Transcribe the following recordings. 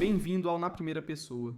Bem-vindo ao Na Primeira Pessoa.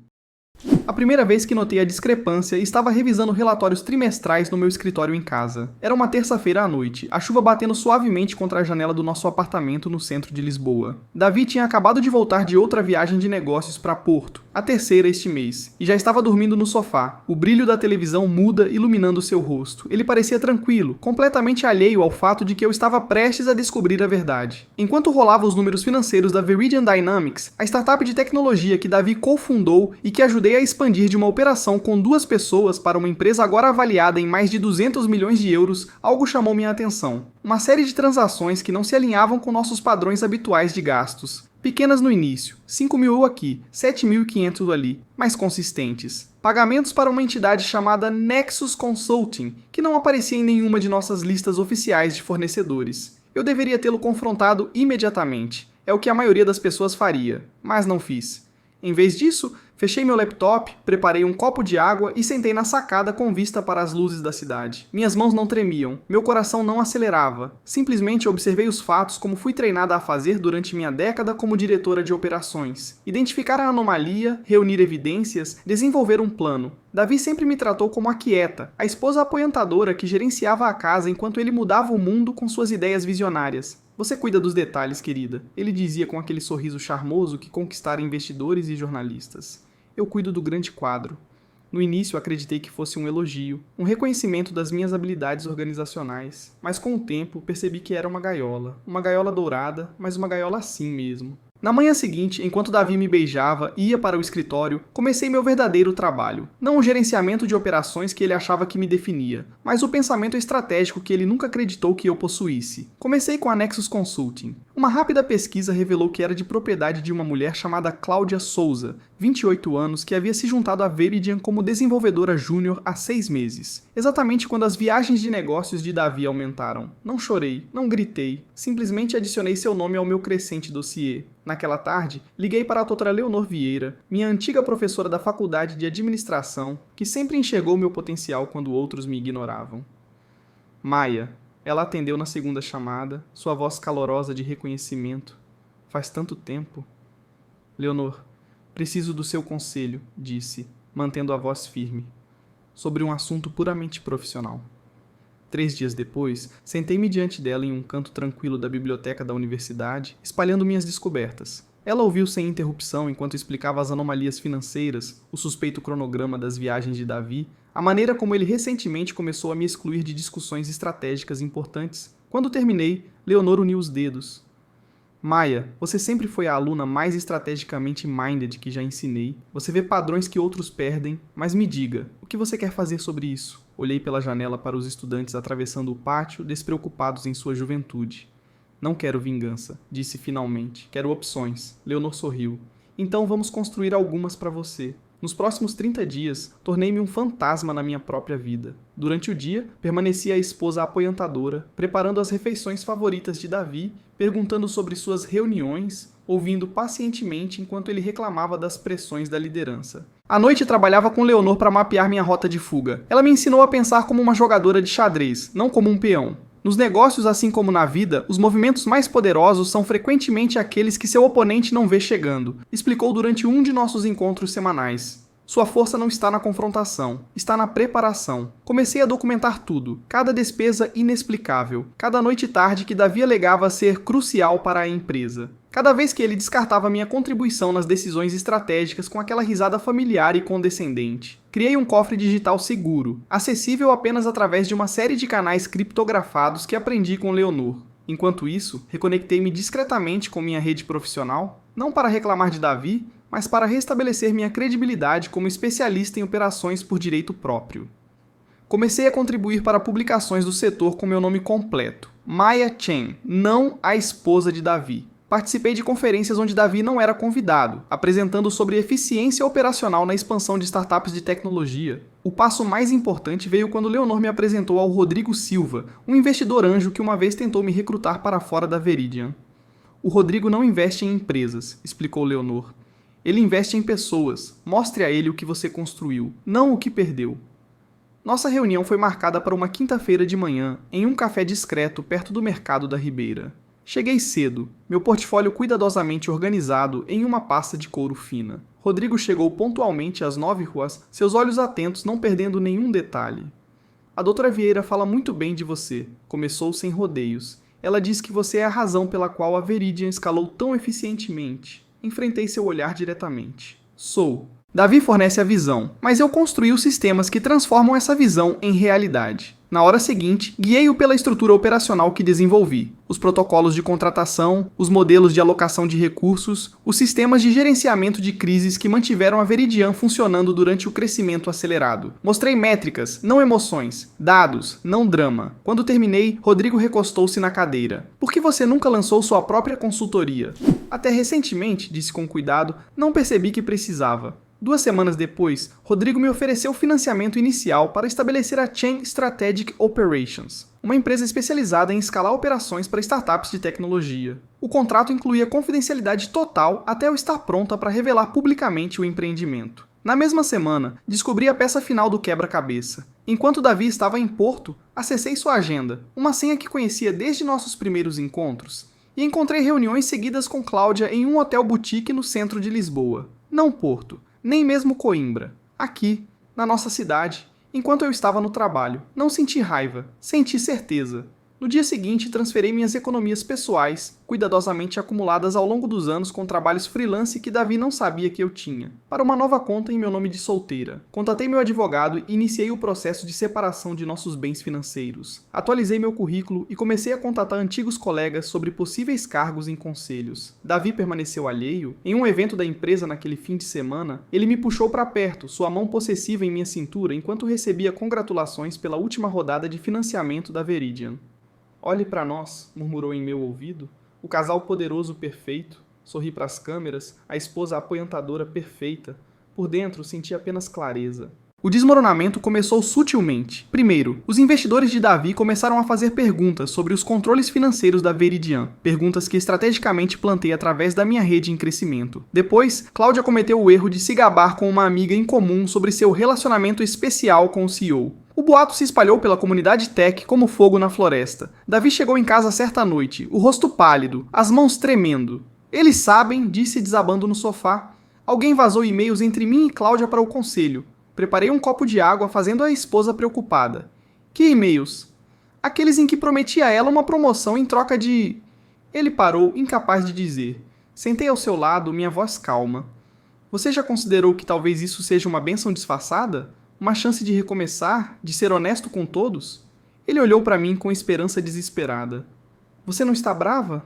A primeira vez que notei a discrepância, estava revisando relatórios trimestrais no meu escritório em casa. Era uma terça-feira à noite, a chuva batendo suavemente contra a janela do nosso apartamento no centro de Lisboa. Davi tinha acabado de voltar de outra viagem de negócios para Porto, a terceira este mês, e já estava dormindo no sofá. O brilho da televisão muda iluminando seu rosto. Ele parecia tranquilo, completamente alheio ao fato de que eu estava prestes a descobrir a verdade. Enquanto rolava os números financeiros da Viridian Dynamics, a startup de tecnologia que Davi cofundou e que ajudei a expandir de uma operação com 2 pessoas para uma empresa agora avaliada em mais de 200 milhões de euros, algo chamou minha atenção. Uma série de transações que não se alinhavam com nossos padrões habituais de gastos. Pequenas no início, 5.000 aqui, 7.500 ali, mas consistentes. Pagamentos para uma entidade chamada Nexus Consulting, que não aparecia em nenhuma de nossas listas oficiais de fornecedores. Eu deveria tê-lo confrontado imediatamente. É o que a maioria das pessoas faria, mas não fiz. Em vez disso, fechei meu laptop, preparei um copo de água e sentei na sacada com vista para as luzes da cidade. Minhas mãos não tremiam, meu coração não acelerava. Simplesmente observei os fatos como fui treinada a fazer durante minha década como diretora de operações. Identificar a anomalia, reunir evidências, desenvolver um plano. Davi sempre me tratou como a quieta, a esposa apoiantadora que gerenciava a casa enquanto ele mudava o mundo com suas ideias visionárias. Você cuida dos detalhes, querida, ele dizia com aquele sorriso charmoso que conquistara investidores e jornalistas. Eu cuido do grande quadro. No início acreditei que fosse um elogio, um reconhecimento das minhas habilidades organizacionais, mas com o tempo percebi que era uma gaiola dourada, mas uma gaiola assim mesmo. Na manhã seguinte, enquanto Davi me beijava e ia para o escritório, comecei meu verdadeiro trabalho. Não o gerenciamento de operações que ele achava que me definia, mas o pensamento estratégico que ele nunca acreditou que eu possuísse. Comecei com a Nexus Consulting. Uma rápida pesquisa revelou que era de propriedade de uma mulher chamada Cláudia Souza, 28 anos, que havia se juntado à Viridian como desenvolvedora júnior há 6 meses. Exatamente quando as viagens de negócios de Davi aumentaram. Não chorei, não gritei, simplesmente adicionei seu nome ao meu crescente dossiê. Naquela tarde, liguei para a doutora Leonor Vieira, minha antiga professora da faculdade de administração, que sempre enxergou meu potencial quando outros me ignoravam. Maia. Ela atendeu na segunda chamada, sua voz calorosa de reconhecimento. Faz tanto tempo. Leonor, preciso do seu conselho, disse, mantendo a voz firme, sobre um assunto puramente profissional. 3 dias depois, sentei-me diante dela em um canto tranquilo da biblioteca da universidade, espalhando minhas descobertas. Ela ouviu sem interrupção enquanto explicava as anomalias financeiras, o suspeito cronograma das viagens de Davi, a maneira como ele recentemente começou a me excluir de discussões estratégicas importantes. Quando terminei, Leonor uniu os dedos. Maia, você sempre foi a aluna mais estrategicamente minded que já ensinei. Você vê padrões que outros perdem, mas me diga, o que você quer fazer sobre isso? Olhei pela janela para os estudantes atravessando o pátio, despreocupados em sua juventude. Não quero vingança, disse finalmente. Quero opções. Leonor sorriu. Então vamos construir algumas para você. Nos próximos 30 dias, tornei-me um fantasma na minha própria vida. Durante o dia, permaneci a esposa apoiantadora, preparando as refeições favoritas de Davi, perguntando sobre suas reuniões, ouvindo pacientemente enquanto ele reclamava das pressões da liderança. À noite trabalhava com Leonor para mapear minha rota de fuga. Ela me ensinou a pensar como uma jogadora de xadrez, não como um peão. Nos negócios, assim como na vida, os movimentos mais poderosos são frequentemente aqueles que seu oponente não vê chegando, explicou durante um de nossos encontros semanais. Sua força não está na confrontação, está na preparação. Comecei a documentar tudo, cada despesa inexplicável, cada noite e tarde que Davi alegava ser crucial para a empresa. Cada vez que ele descartava minha contribuição nas decisões estratégicas com aquela risada familiar e condescendente. Criei um cofre digital seguro, acessível apenas através de uma série de canais criptografados que aprendi com Leonor. Enquanto isso, reconectei-me discretamente com minha rede profissional, não para reclamar de Davi, mas para restabelecer minha credibilidade como especialista em operações por direito próprio. Comecei a contribuir para publicações do setor com meu nome completo, Maia Chen, não a esposa de Davi. Participei de conferências onde Davi não era convidado, apresentando sobre eficiência operacional na expansão de startups de tecnologia. O passo mais importante veio quando Leonor me apresentou ao Rodrigo Silva, um investidor anjo que uma vez tentou me recrutar para fora da Viridian. O Rodrigo não investe em empresas, explicou Leonor. Ele investe em pessoas. Mostre a ele o que você construiu, não o que perdeu. Nossa reunião foi marcada para uma quinta-feira de manhã, em um café discreto perto do mercado da Ribeira. Cheguei cedo, meu portfólio cuidadosamente organizado em uma pasta de couro fina. Rodrigo chegou pontualmente às 9h, seus olhos atentos não perdendo nenhum detalhe. A doutora Vieira fala muito bem de você, começou sem rodeios. Ela diz que você é a razão pela qual a Veridian escalou tão eficientemente. Enfrentei seu olhar diretamente. Sou. Davi fornece a visão, mas eu construí os sistemas que transformam essa visão em realidade. Na hora seguinte, guiei-o pela estrutura operacional que desenvolvi, os protocolos de contratação, os modelos de alocação de recursos, os sistemas de gerenciamento de crises que mantiveram a Veridian funcionando durante o crescimento acelerado. Mostrei métricas, não emoções, dados, não drama. Quando terminei, Rodrigo recostou-se na cadeira. Por que você nunca lançou sua própria consultoria? Até recentemente, disse com cuidado, não percebi que precisava. 2 semanas depois, Rodrigo me ofereceu financiamento inicial para estabelecer a Chain Strategic Operations, uma empresa especializada em escalar operações para startups de tecnologia. O contrato incluía confidencialidade total até eu estar pronta para revelar publicamente o empreendimento. Na mesma semana, descobri a peça final do quebra-cabeça. Enquanto Davi estava em Porto, acessei sua agenda, uma senha que conhecia desde nossos primeiros encontros, e encontrei reuniões seguidas com Cláudia em um hotel boutique no centro de Lisboa. Não Porto, nem mesmo Coimbra. Aqui, na nossa cidade, enquanto eu estava no trabalho. Não senti raiva, senti certeza. No dia seguinte, transferi minhas economias pessoais, cuidadosamente acumuladas ao longo dos anos com trabalhos freelance que Davi não sabia que eu tinha, para uma nova conta em meu nome de solteira. Contatei meu advogado e iniciei o processo de separação de nossos bens financeiros. Atualizei meu currículo e comecei a contatar antigos colegas sobre possíveis cargos em conselhos. Davi permaneceu alheio. Em um evento da empresa naquele fim de semana, ele me puxou para perto, sua mão possessiva em minha cintura enquanto recebia congratulações pela última rodada de financiamento da Veridian. Olhe para nós, murmurou em meu ouvido, o casal poderoso perfeito. Sorri para as câmeras, a esposa apoiantadora perfeita. Por dentro, senti apenas clareza. O desmoronamento começou sutilmente. Primeiro, os investidores de Davi começaram a fazer perguntas sobre os controles financeiros da Veridian, perguntas que estrategicamente plantei através da minha rede em crescimento. Depois, Cláudia cometeu o erro de se gabar com uma amiga em comum sobre seu relacionamento especial com o CEO. O boato se espalhou pela comunidade tech como fogo na floresta. Davi chegou em casa certa noite, o rosto pálido, as mãos tremendo. Eles sabem, disse desabando no sofá. Alguém vazou e-mails entre mim e Cláudia para o conselho. Preparei um copo de água, fazendo a esposa preocupada. Que e-mails? Aqueles em que prometi a ela uma promoção em troca de... Ele parou, incapaz de dizer. Sentei ao seu lado, minha voz calma. Você já considerou que talvez isso seja uma bênção disfarçada? Uma chance de recomeçar? De ser honesto com todos? Ele olhou para mim com esperança desesperada. Você não está brava?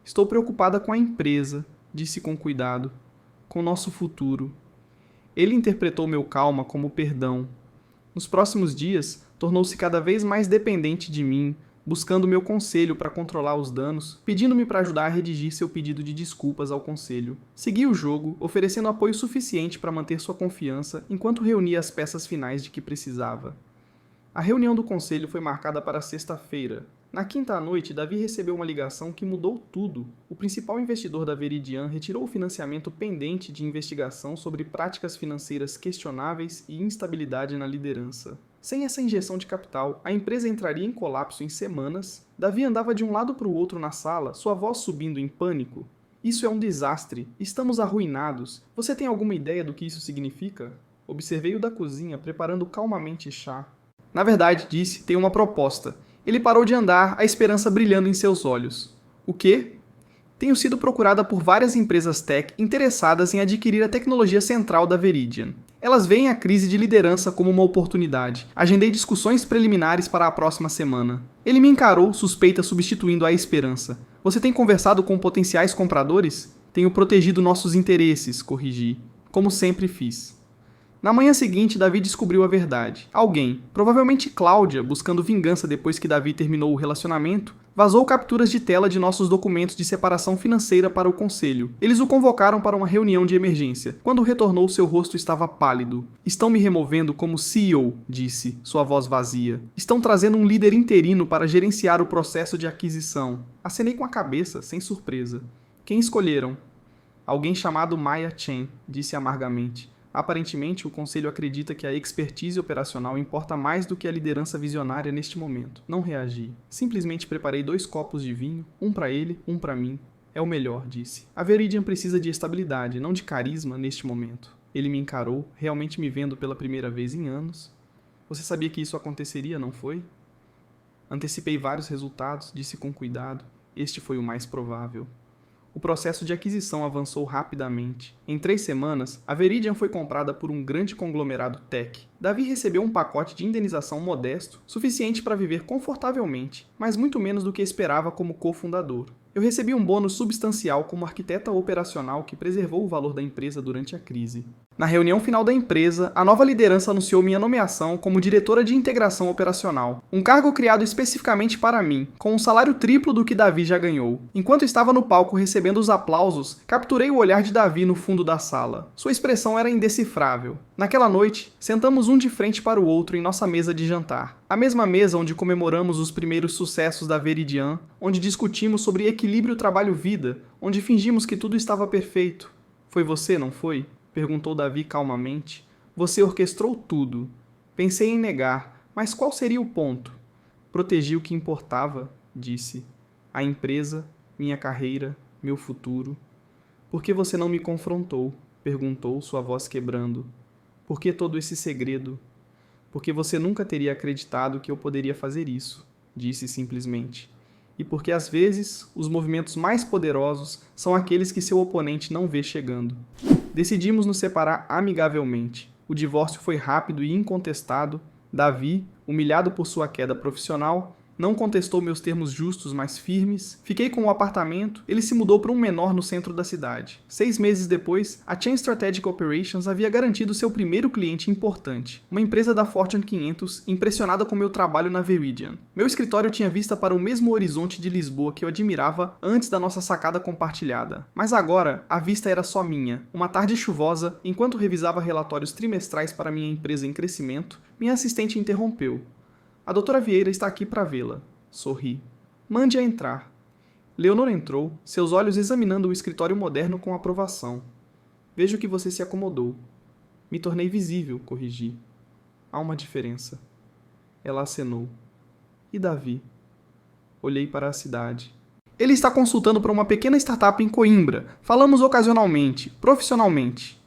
Estou preocupada com a empresa, disse com cuidado. Com nosso futuro. Ele interpretou meu calma como perdão. Nos próximos dias, tornou-se cada vez mais dependente de mim, buscando meu conselho para controlar os danos, pedindo-me para ajudar a redigir seu pedido de desculpas ao conselho. Segui o jogo, oferecendo apoio suficiente para manter sua confiança enquanto reunia as peças finais de que precisava. A reunião do conselho foi marcada para sexta-feira. Na quinta à noite, Davi recebeu uma ligação que mudou tudo. O principal investidor da Veridian retirou o financiamento pendente de investigação sobre práticas financeiras questionáveis e instabilidade na liderança. Sem essa injeção de capital, a empresa entraria em colapso em semanas. Davi andava de um lado para o outro na sala, sua voz subindo em pânico. Isso é um desastre. Estamos arruinados. Você tem alguma ideia do que isso significa? Observei-o da cozinha, preparando calmamente chá. Na verdade, disse, tem uma proposta. Ele parou de andar, a esperança brilhando em seus olhos. O quê? Tenho sido procurada por várias empresas tech interessadas em adquirir a tecnologia central da Veridian. Elas veem a crise de liderança como uma oportunidade. Agendei discussões preliminares para a próxima semana. Ele me encarou, suspeita substituindo a esperança. Você tem conversado com potenciais compradores? Tenho protegido nossos interesses, corrigi. Como sempre fiz. Na manhã seguinte, Davi descobriu a verdade. Alguém, provavelmente Cláudia, buscando vingança depois que Davi terminou o relacionamento, vazou capturas de tela de nossos documentos de separação financeira para o conselho. Eles o convocaram para uma reunião de emergência. Quando retornou, seu rosto estava pálido. Estão me removendo como CEO, disse, sua voz vazia. Estão trazendo um líder interino para gerenciar o processo de aquisição. Acenei com a cabeça, sem surpresa. Quem escolheram? Alguém chamado Maya Chen, disse amargamente. Aparentemente, o conselho acredita que a expertise operacional importa mais do que a liderança visionária neste momento. Não reagi. Simplesmente preparei 2 copos de vinho, um para ele, um para mim. É o melhor, disse. A Veridian precisa de estabilidade, não de carisma neste momento. Ele me encarou, realmente me vendo pela primeira vez em anos. Você sabia que isso aconteceria, não foi? Antecipei vários resultados, disse com cuidado. Este foi o mais provável. O processo de aquisição avançou rapidamente. Em 3 semanas, a Veridian foi comprada por um grande conglomerado tech. Davi recebeu um pacote de indenização modesto, suficiente para viver confortavelmente, mas muito menos do que esperava como cofundador. Eu recebi um bônus substancial como arquiteta operacional que preservou o valor da empresa durante a crise. Na reunião final da empresa, a nova liderança anunciou minha nomeação como diretora de integração operacional, um cargo criado especificamente para mim, com um salário triplo do que Davi já ganhou. Enquanto estava no palco recebendo os aplausos, capturei o olhar de Davi no fundo da sala. Sua expressão era indecifrável. Naquela noite, sentamos um de frente para o outro em nossa mesa de jantar. A mesma mesa onde comemoramos os primeiros sucessos da Veridian, onde discutimos sobre equilíbrio trabalho-vida, onde fingimos que tudo estava perfeito. Foi você, não foi? Perguntou Davi calmamente. Você orquestrou tudo. Pensei em negar, mas qual seria o ponto? Protegi o que importava, disse. A empresa, minha carreira, meu futuro. Por que você não me confrontou? Perguntou, sua voz quebrando. Por que todo esse segredo? Porque você nunca teria acreditado que eu poderia fazer isso, disse simplesmente. E porque às vezes os movimentos mais poderosos são aqueles que seu oponente não vê chegando. Decidimos nos separar amigavelmente. O divórcio foi rápido e incontestado. Davi, humilhado por sua queda profissional, não contestou meus termos justos, mas firmes. Fiquei com o apartamento, ele se mudou para um menor no centro da cidade. 6 meses depois, a Chain Strategic Operations havia garantido seu primeiro cliente importante, uma empresa da Fortune 500 impressionada com meu trabalho na Veridian. Meu escritório tinha vista para o mesmo horizonte de Lisboa que eu admirava antes da nossa sacada compartilhada. Mas agora, a vista era só minha. Uma tarde chuvosa, enquanto revisava relatórios trimestrais para minha empresa em crescimento, minha assistente interrompeu. A doutora Vieira está aqui para vê-la. Sorri. Mande-a entrar. Leonor entrou, seus olhos examinando o escritório moderno com aprovação. Vejo que você se acomodou. Me tornei visível, corrigi. Há uma diferença. Ela acenou. E Davi? Olhei para a cidade. Ele está consultando para uma pequena startup em Coimbra. Falamos ocasionalmente, profissionalmente.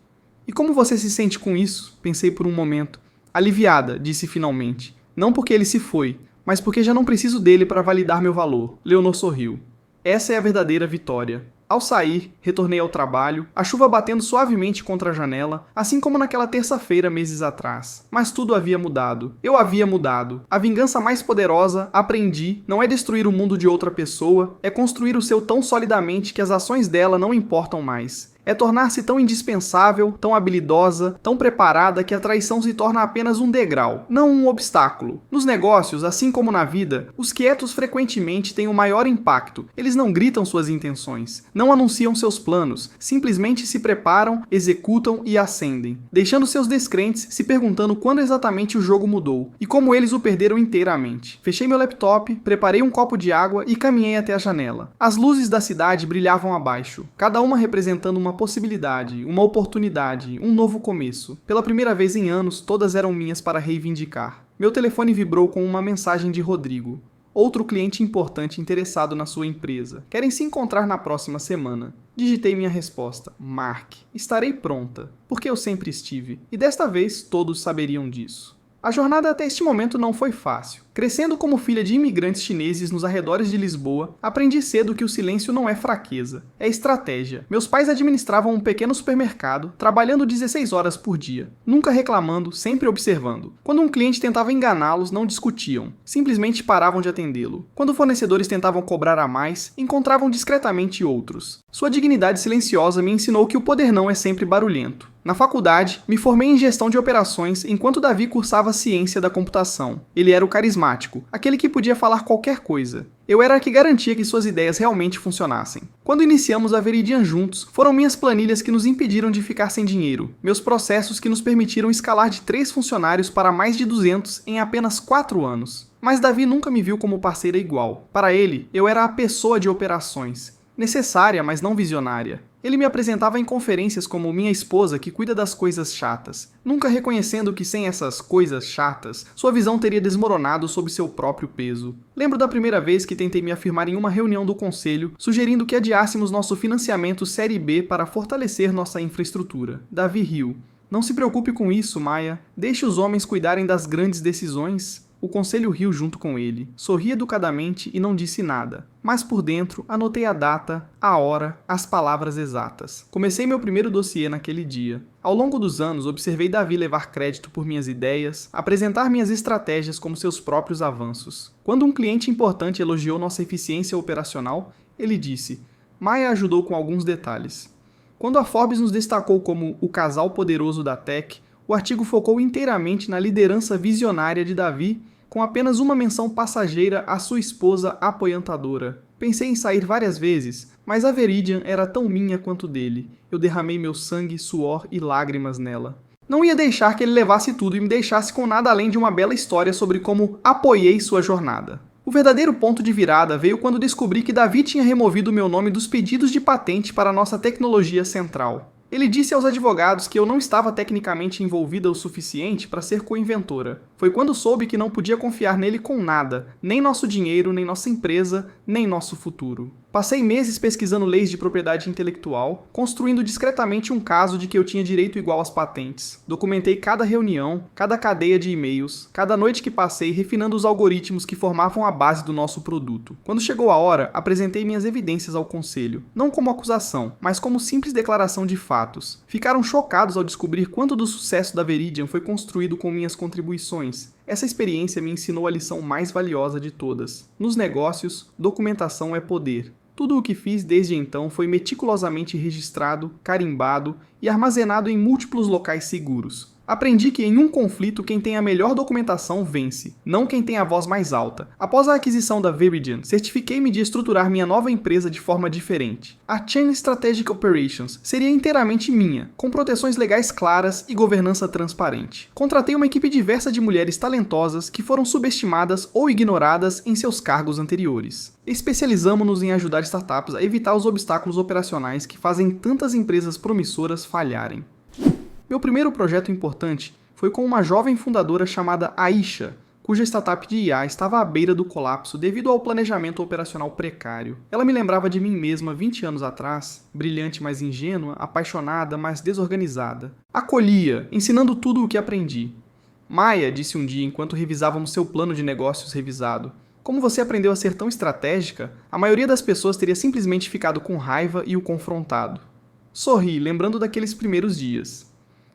E como você se sente com isso? Pensei por um momento. Aliviada, disse finalmente. Não porque ele se foi, mas porque já não preciso dele para validar meu valor. Leonor sorriu. Essa é a verdadeira vitória. Ao sair, retornei ao trabalho, a chuva batendo suavemente contra a janela, assim como naquela terça-feira meses atrás. Mas tudo havia mudado. Eu havia mudado. A vingança mais poderosa, aprendi, não é destruir o mundo de outra pessoa, é construir o seu tão solidamente que as ações dela não importam mais. É tornar-se tão indispensável, tão habilidosa, tão preparada que a traição se torna apenas um degrau, não um obstáculo. Nos negócios, assim como na vida, os quietos frequentemente têm o maior impacto. Eles não gritam suas intenções, não anunciam seus planos, simplesmente se preparam, executam e ascendem, deixando seus descrentes se perguntando quando exatamente o jogo mudou e como eles o perderam inteiramente. Fechei meu laptop, preparei um copo de água e caminhei até a janela. As luzes da cidade brilhavam abaixo, cada uma representando uma possibilidade, uma oportunidade, um novo começo. Pela primeira vez em anos, todas eram minhas para reivindicar. Meu telefone vibrou com uma mensagem de Rodrigo. Outro cliente importante interessado na sua empresa. Querem se encontrar na próxima semana. Digitei minha resposta. Mark. Estarei pronta. Porque eu sempre estive. E desta vez todos saberiam disso. A jornada até este momento não foi fácil. Crescendo como filha de imigrantes chineses nos arredores de Lisboa, aprendi cedo que o silêncio não é fraqueza, é estratégia. Meus pais administravam um pequeno supermercado, trabalhando 16 horas por dia, nunca reclamando, sempre observando. Quando um cliente tentava enganá-los, não discutiam, simplesmente paravam de atendê-lo. Quando fornecedores tentavam cobrar a mais, encontravam discretamente outros. Sua dignidade silenciosa me ensinou que o poder não é sempre barulhento. Na faculdade, me formei em gestão de operações enquanto Davi cursava ciência da computação. Ele era o carismático, aquele que podia falar qualquer coisa. Eu era a que garantia que suas ideias realmente funcionassem. Quando iniciamos a Veridian juntos, foram minhas planilhas que nos impediram de ficar sem dinheiro, meus processos que nos permitiram escalar de 3 funcionários para mais de 200 em apenas 4 anos. Mas Davi nunca me viu como parceira igual. Para ele, eu era a pessoa de operações. Necessária, mas não visionária. Ele me apresentava em conferências como minha esposa que cuida das coisas chatas, nunca reconhecendo que sem essas coisas chatas, sua visão teria desmoronado sob seu próprio peso. Lembro da primeira vez que tentei me afirmar em uma reunião do conselho, sugerindo que adiássemos nosso financiamento Série B para fortalecer nossa infraestrutura. Davi riu. Não se preocupe com isso, Maya. Deixe os homens cuidarem das grandes decisões. O conselho riu junto com ele, sorri educadamente e não disse nada. Mas por dentro, anotei a data, a hora, as palavras exatas. Comecei meu primeiro dossiê naquele dia. Ao longo dos anos, observei Davi levar crédito por minhas ideias, apresentar minhas estratégias como seus próprios avanços. Quando um cliente importante elogiou nossa eficiência operacional, ele disse: Maya ajudou com alguns detalhes. Quando a Forbes nos destacou como o casal poderoso da tech, o artigo focou inteiramente na liderança visionária de Davi, com apenas uma menção passageira à sua esposa apoiantadora. Pensei em sair várias vezes, mas a Veridian era tão minha quanto dele. Eu derramei meu sangue, suor e lágrimas nela. Não ia deixar que ele levasse tudo e me deixasse com nada além de uma bela história sobre como apoiei sua jornada. O verdadeiro ponto de virada veio quando descobri que Davi tinha removido meu nome dos pedidos de patente para nossa tecnologia central. Ele disse aos advogados que eu não estava tecnicamente envolvida o suficiente para ser co-inventora. Foi quando soube que não podia confiar nele com nada, nem nosso dinheiro, nem nossa empresa, nem nosso futuro. Passei meses pesquisando leis de propriedade intelectual, construindo discretamente um caso de que eu tinha direito igual às patentes. Documentei cada reunião, cada cadeia de e-mails, cada noite que passei refinando os algoritmos que formavam a base do nosso produto. Quando chegou a hora, apresentei minhas evidências ao conselho, não como acusação, mas como simples declaração de fatos. Ficaram chocados ao descobrir quanto do sucesso da Veridian foi construído com minhas contribuições. Essa experiência me ensinou a lição mais valiosa de todas. Nos negócios, documentação é poder. Tudo o que fiz desde então foi meticulosamente registrado, carimbado e armazenado em múltiplos locais seguros. Aprendi que em um conflito quem tem a melhor documentação vence, não quem tem a voz mais alta. Após a aquisição da Veridian, certifiquei-me de estruturar minha nova empresa de forma diferente. A Chain Strategic Operations seria inteiramente minha, com proteções legais claras e governança transparente. Contratei uma equipe diversa de mulheres talentosas que foram subestimadas ou ignoradas em seus cargos anteriores. Especializamo-nos em ajudar startups a evitar os obstáculos operacionais que fazem tantas empresas promissoras falharem. Meu primeiro projeto importante foi com uma jovem fundadora chamada Aisha, cuja startup de IA estava à beira do colapso devido ao planejamento operacional precário. Ela me lembrava de mim mesma 20 anos atrás, brilhante, mas ingênua, apaixonada, mas desorganizada. Acolhia, ensinando tudo o que aprendi. Maya disse um dia enquanto revisávamos seu plano de negócios revisado: como você aprendeu a ser tão estratégica, a maioria das pessoas teria simplesmente ficado com raiva e o confrontado. Sorri, lembrando daqueles primeiros dias.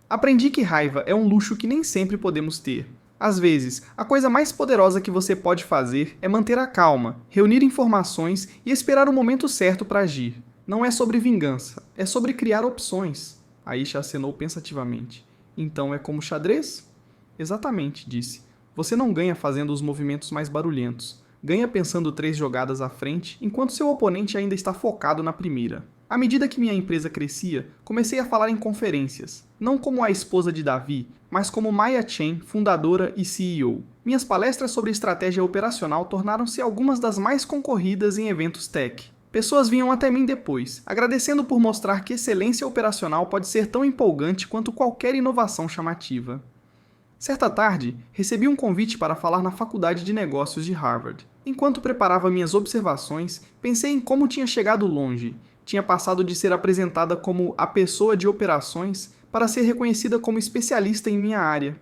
Aprendi que raiva é um luxo que nem sempre podemos ter. Às vezes, a coisa mais poderosa que você pode fazer é manter a calma, reunir informações e esperar o momento certo para agir. Não é sobre vingança, é sobre criar opções. Aisha acenou pensativamente. Então é como xadrez? Exatamente, disse. Você não ganha fazendo os movimentos mais barulhentos. Ganha pensando 3 jogadas à frente, enquanto seu oponente ainda está focado na primeira. À medida que minha empresa crescia, comecei a falar em conferências, não como a esposa de Davi, mas como Maya Chen, fundadora e CEO. Minhas palestras sobre estratégia operacional tornaram-se algumas das mais concorridas em eventos tech. Pessoas vinham até mim depois, agradecendo por mostrar que excelência operacional pode ser tão empolgante quanto qualquer inovação chamativa. Certa tarde, recebi um convite para falar na Faculdade de Negócios de Harvard. Enquanto preparava minhas observações, pensei em como tinha chegado longe. Tinha passado de ser apresentada como a pessoa de operações para ser reconhecida como especialista em minha área.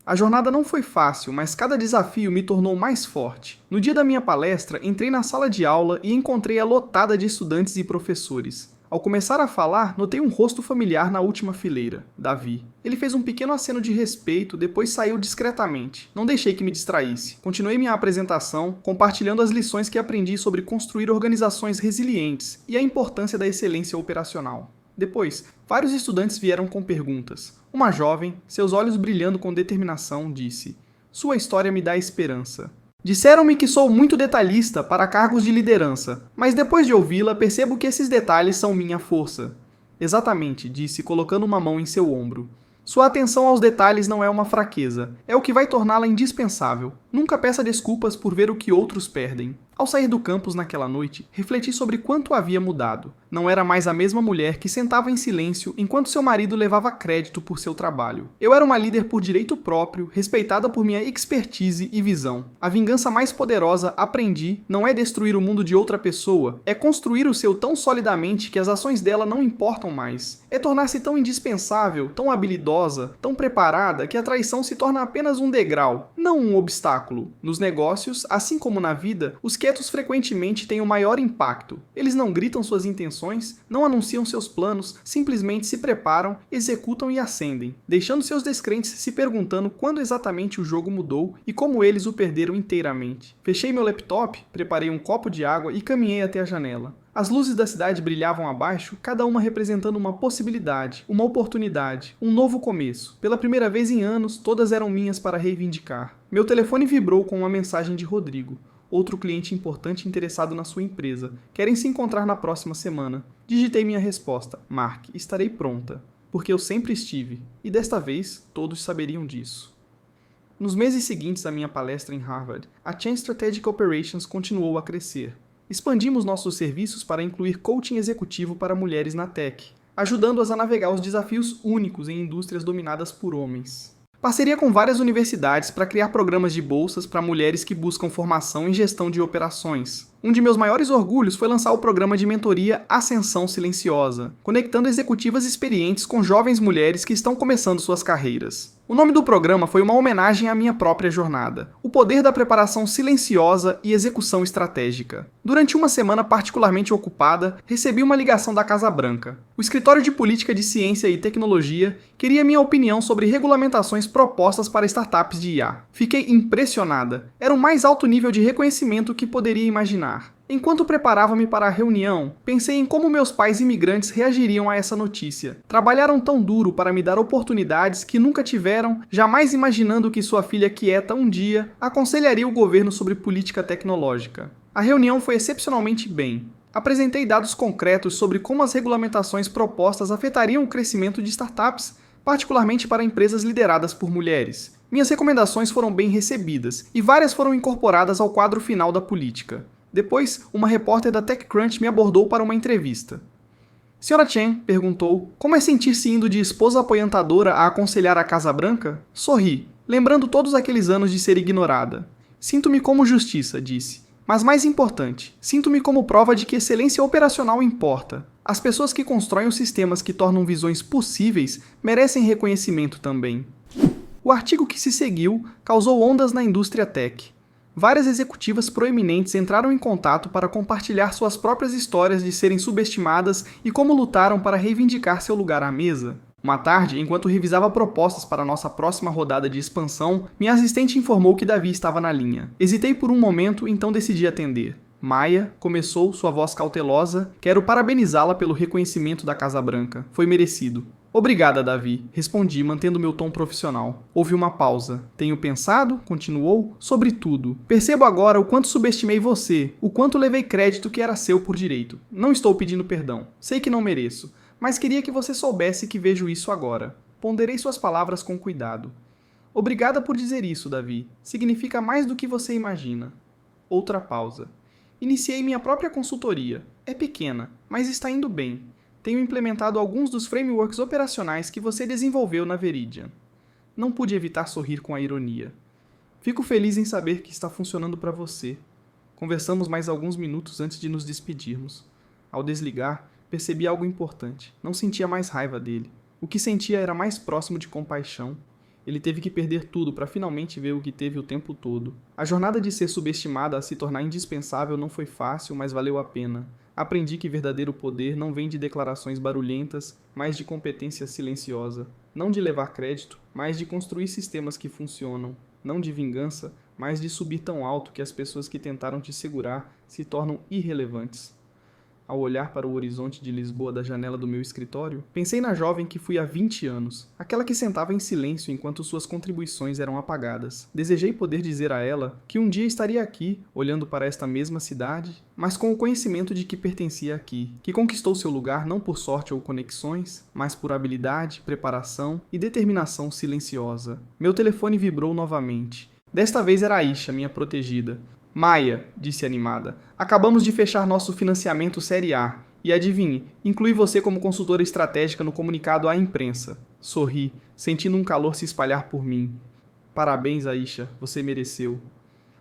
A jornada não foi fácil, mas cada desafio me tornou mais forte. No dia da minha palestra, entrei na sala de aula e encontrei-a lotada de estudantes e professores. Ao começar a falar, notei um rosto familiar na última fileira, Davi. Ele fez um pequeno aceno de respeito, depois saiu discretamente. Não deixei que me distraísse. Continuei minha apresentação, compartilhando as lições que aprendi sobre construir organizações resilientes e a importância da excelência operacional. Depois, vários estudantes vieram com perguntas. Uma jovem, seus olhos brilhando com determinação, disse: "Sua história me dá esperança." Disseram-me que sou muito detalhista para cargos de liderança, mas depois de ouvi-la percebo que esses detalhes são minha força. Exatamente, disse, colocando uma mão em seu ombro. Sua atenção aos detalhes não é uma fraqueza, é o que vai torná-la indispensável. Nunca peça desculpas por ver o que outros perdem. Ao sair do campus naquela noite, refleti sobre quanto havia mudado. Não era mais a mesma mulher que sentava em silêncio enquanto seu marido levava crédito por seu trabalho. Eu era uma líder por direito próprio, respeitada por minha expertise e visão. A vingança mais poderosa, aprendi, não é destruir o mundo de outra pessoa, é construir o seu tão solidamente que as ações dela não importam mais. É tornar-se tão indispensável, tão habilidosa, tão preparada que a traição se torna apenas um degrau, não um obstáculo. Nos negócios, assim como na vida, os quietos frequentemente têm o maior impacto. Eles não gritam suas intenções, não anunciam seus planos, simplesmente se preparam, executam e ascendem, deixando seus descrentes se perguntando quando exatamente o jogo mudou e como eles o perderam inteiramente. Fechei meu laptop, preparei um copo de água e caminhei até a janela. As luzes da cidade brilhavam abaixo, cada uma representando uma possibilidade, uma oportunidade, um novo começo. Pela primeira vez em anos, todas eram minhas para reivindicar. Meu telefone vibrou com uma mensagem de Rodrigo, outro cliente importante interessado na sua empresa. Querem se encontrar na próxima semana. Digitei minha resposta. Mark, estarei pronta. Porque eu sempre estive. E desta vez, todos saberiam disso. Nos meses seguintes à minha palestra em Harvard, a Chain Strategic Operations continuou a crescer. Expandimos nossos serviços para incluir coaching executivo para mulheres na tech, ajudando-as a navegar os desafios únicos em indústrias dominadas por homens. Parceria com várias universidades para criar programas de bolsas para mulheres que buscam formação em gestão de operações. Um de meus maiores orgulhos foi lançar o programa de mentoria Ascensão Silenciosa, conectando executivas experientes com jovens mulheres que estão começando suas carreiras. O nome do programa foi uma homenagem à minha própria jornada, o poder da preparação silenciosa e execução estratégica. Durante uma semana particularmente ocupada, recebi uma ligação da Casa Branca. O Escritório de Política de Ciência e Tecnologia queria minha opinião sobre regulamentações propostas para startups de IA. Fiquei impressionada. Era o mais alto nível de reconhecimento que poderia imaginar. Enquanto preparava-me para a reunião, pensei em como meus pais imigrantes reagiriam a essa notícia. Trabalharam tão duro para me dar oportunidades que nunca tiveram, jamais imaginando que sua filha quieta um dia aconselharia o governo sobre política tecnológica. A reunião foi excepcionalmente bem. Apresentei dados concretos sobre como as regulamentações propostas afetariam o crescimento de startups, particularmente para empresas lideradas por mulheres. Minhas recomendações foram bem recebidas, e várias foram incorporadas ao quadro final da política. Depois, uma repórter da TechCrunch me abordou para uma entrevista. Sra. Chen perguntou como é sentir-se indo de esposa apoiantadora a aconselhar a Casa Branca? Sorri, lembrando todos aqueles anos de ser ignorada. Sinto-me como justiça, disse. Mas mais importante, sinto-me como prova de que excelência operacional importa. As pessoas que constroem os sistemas que tornam visões possíveis merecem reconhecimento também. O artigo que se seguiu causou ondas na indústria tech. Várias executivas proeminentes entraram em contato para compartilhar suas próprias histórias de serem subestimadas e como lutaram para reivindicar seu lugar à mesa. Uma tarde, enquanto revisava propostas para nossa próxima rodada de expansão, minha assistente informou que Davi estava na linha. Hesitei por um momento, então decidi atender. Maia, começou, sua voz cautelosa, quero parabenizá-la pelo reconhecimento da Casa Branca. Foi merecido. Obrigada, Davi, respondi, mantendo meu tom profissional. Houve uma pausa. Tenho pensado, continuou, sobre tudo. Percebo agora o quanto subestimei você, o quanto levei crédito que era seu por direito. Não estou pedindo perdão. Sei que não mereço, mas queria que você soubesse que vejo isso agora. Ponderei suas palavras com cuidado. Obrigada por dizer isso, Davi. Significa mais do que você imagina. Outra pausa. Iniciei minha própria consultoria. É pequena, mas está indo bem. Tenho implementado alguns dos frameworks operacionais que você desenvolveu na Veridian. Não pude evitar sorrir com a ironia. Fico feliz em saber que está funcionando para você. Conversamos mais alguns minutos antes de nos despedirmos. Ao desligar, percebi algo importante. Não sentia mais raiva dele. O que sentia era mais próximo de compaixão. Ele teve que perder tudo para finalmente ver o que teve o tempo todo. A jornada de ser subestimada a se tornar indispensável não foi fácil, mas valeu a pena. Aprendi que verdadeiro poder não vem de declarações barulhentas, mas de competência silenciosa. Não de levar crédito, mas de construir sistemas que funcionam. Não de vingança, mas de subir tão alto que as pessoas que tentaram te segurar se tornam irrelevantes. Ao olhar para o horizonte de Lisboa da janela do meu escritório, pensei na jovem que fui há 20 anos, aquela que sentava em silêncio enquanto suas contribuições eram apagadas. Desejei poder dizer a ela que um dia estaria aqui, olhando para esta mesma cidade, mas com o conhecimento de que pertencia aqui, que conquistou seu lugar não por sorte ou conexões, mas por habilidade, preparação e determinação silenciosa. Meu telefone vibrou novamente. Desta vez era Aisha, minha protegida. Maia, disse animada, acabamos de fechar nosso financiamento Série A. E adivinhe, inclui você como consultora estratégica no comunicado à imprensa. Sorri, sentindo um calor se espalhar por mim. Parabéns, Aisha, você mereceu.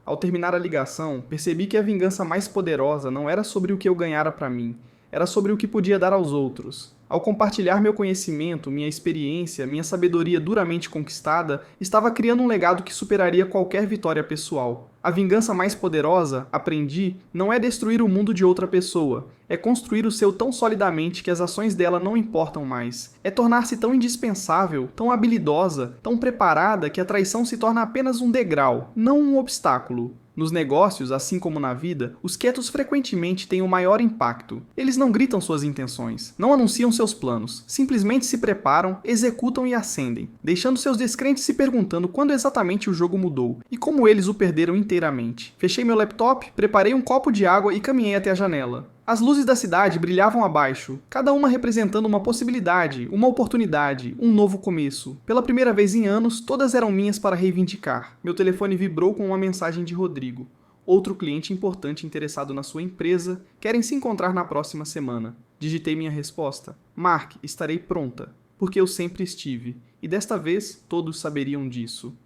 Ao terminar a ligação, percebi que a vingança mais poderosa não era sobre o que eu ganhara para mim, era sobre o que podia dar aos outros. Ao compartilhar meu conhecimento, minha experiência, minha sabedoria duramente conquistada, estava criando um legado que superaria qualquer vitória pessoal. A vingança mais poderosa, aprendi, não é destruir o mundo de outra pessoa, é construir o seu tão solidamente que as ações dela não importam mais. É tornar-se tão indispensável, tão habilidosa, tão preparada que a traição se torna apenas um degrau, não um obstáculo. Nos negócios, assim como na vida, os quietos frequentemente têm o maior impacto. Eles não gritam suas intenções, não anunciam seus planos, simplesmente se preparam, executam e ascendem, deixando seus descrentes se perguntando quando exatamente o jogo mudou e como eles o perderam inteiramente. Fechei meu laptop, preparei um copo de água e caminhei até a janela. As luzes da cidade brilhavam abaixo, cada uma representando uma possibilidade, uma oportunidade, um novo começo. Pela primeira vez em anos, todas eram minhas para reivindicar. Meu telefone vibrou com uma mensagem de Rodrigo. Outro cliente importante interessado na sua empresa, querem se encontrar na próxima semana. Digitei minha resposta. Mark, estarei pronta. Porque eu sempre estive. E desta vez, todos saberiam disso.